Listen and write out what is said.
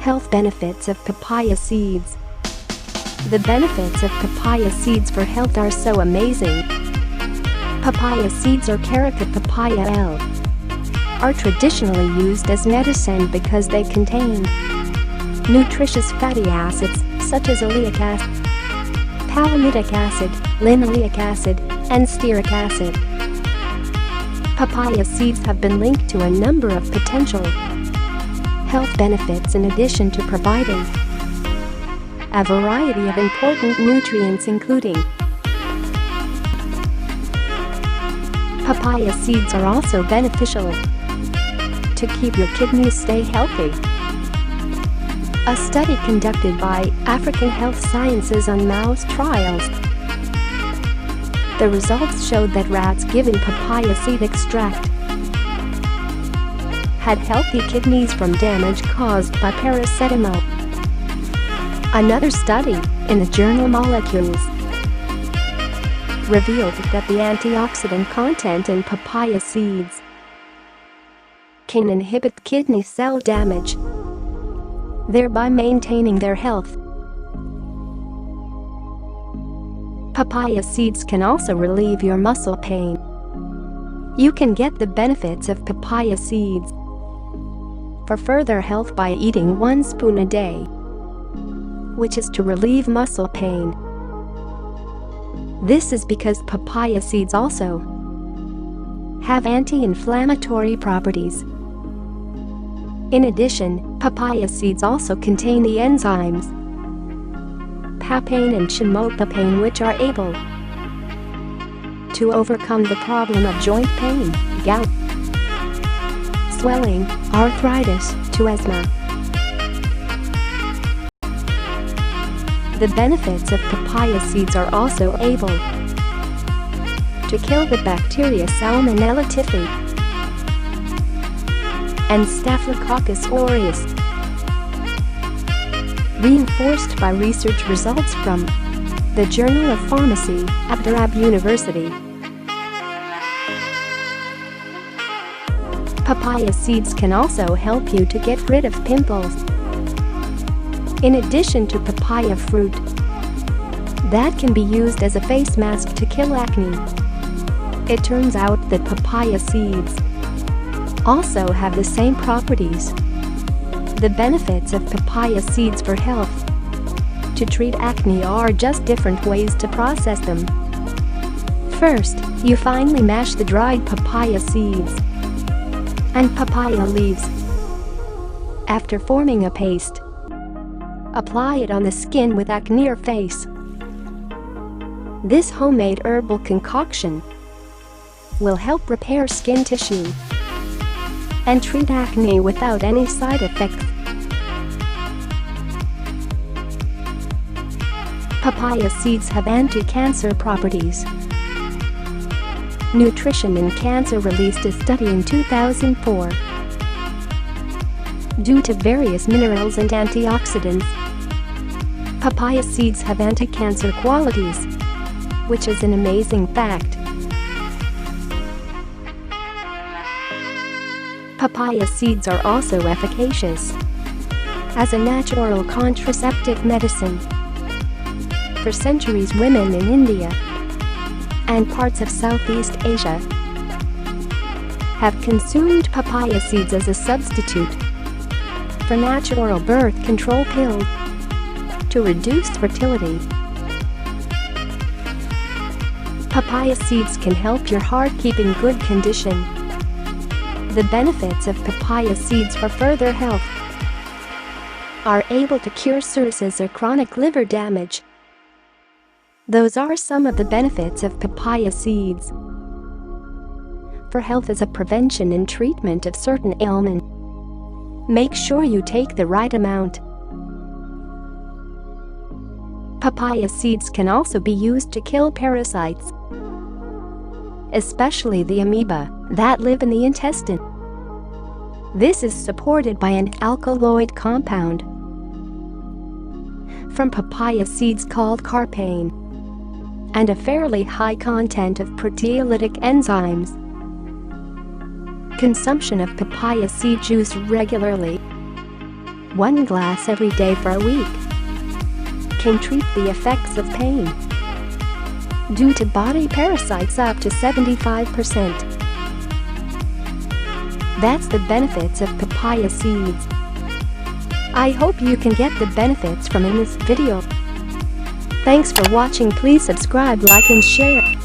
Health benefits of papaya seeds. The benefits of papaya seeds for health are so amazing. Papaya seeds or Carica papaya L are traditionally used as medicine because they contain nutritious fatty acids such as oleic acid, palmitic acid, linoleic acid, and stearic acid. Papaya seeds have been linked to a number of potential health benefits in addition to providing a variety of important nutrients including papaya seeds are also beneficial to keep your kidneys stay healthy. A study conducted by African Health Sciences on mouse trials. The results showed that rats given papaya seed extract had healthy kidneys from damage caused by paracetamol. Another study in the journal Molecules revealed that the antioxidant content in papaya seeds can inhibit kidney cell damage, thereby maintaining their health. Papaya seeds can also relieve your muscle pain. You can get the benefits of papaya seeds for further health by eating 1 spoon a day, which is to relieve muscle pain. This is because papaya seeds also have anti-inflammatory properties. In addition, papaya seeds also contain the enzymes papain and chimopapain, which are able to overcome the problem of joint pain, gout, swelling, arthritis, to asthma. The benefits of papaya seeds are also able to kill the bacteria Salmonella typhi and Staphylococcus aureus, reinforced by research results from the Journal of Pharmacy at Arab University. Papaya seeds can also help you to get rid of pimples. In addition to papaya fruit, that can be used as a face mask to kill acne. It turns out that papaya seeds also have the same properties. The benefits of papaya seeds for health to treat acne are just different ways to process them. First, you finely mash the dried papaya seeds and papaya leaves. After forming a paste, apply it on the skin with acne or face. This homemade herbal concoction will help repair skin tissue and treat acne without any side effects. Papaya seeds have anti-cancer properties. Nutrition in Cancer released a study in 2004. Due to various minerals and antioxidants, papaya seeds have anti-cancer qualities, which is an amazing fact. Papaya seeds are also efficacious as a natural contraceptive medicine. For centuries, women in India and parts of Southeast Asia have consumed papaya seeds as a substitute for natural birth control pills to reduce fertility. Papaya seeds can help your heart keep in good condition. The benefits of papaya seeds for further health are able to cure cirrhosis or chronic liver damage. Those are some of the benefits of papaya seeds for health as a prevention and treatment of certain ailments. Make sure you take the right amount. Papaya seeds can also be used to kill parasites, especially the amoeba that live in the intestine. This is supported by an alkaloid compound from papaya seeds called carpane and a fairly high content of proteolytic enzymes. Consumption of papaya seed juice regularly 1 glass every day for a week can treat the effects of pain due to body parasites up to 75%. That's the benefits of papaya seeds. I hope you can get the benefits from in this video. Thanks for watching. Please subscribe, like and share.